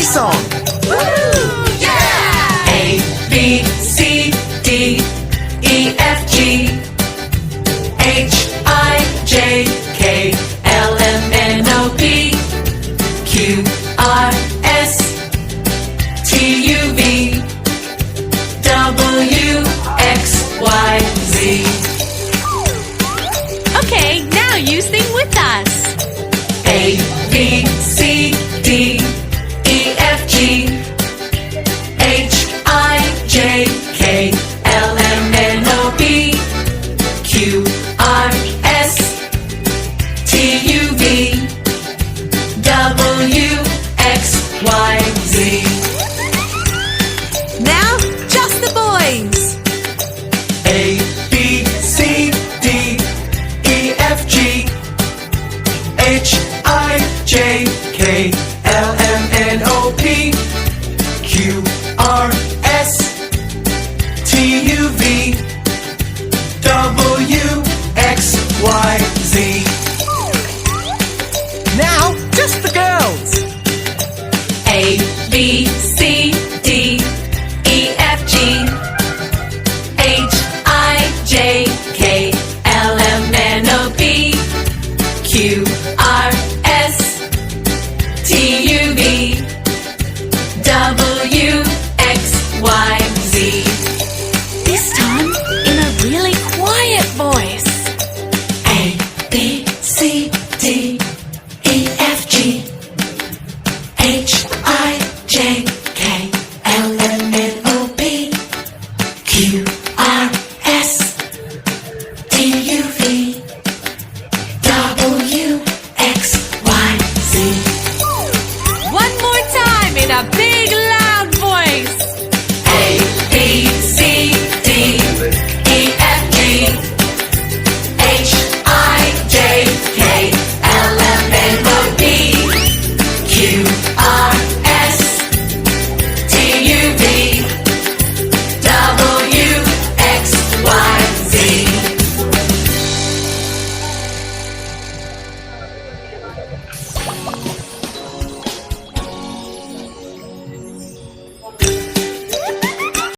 song. Woo! Yeah! A, B, C, D, E, F, G, H, I, J, K, L, M, N, O, P, Q, R, S, T, U, V, W, X, Y, Z. Okay, now you sing with us. A, B, C, D, E, F, G, H, I, J, K, L, M, N, O, P, Q, R, S, T, U, V, W, X, Y, Z. Now, just the boys. A, B, C, D, E, F, G, H, I, J, K, L, M, N, O, P, Q, R,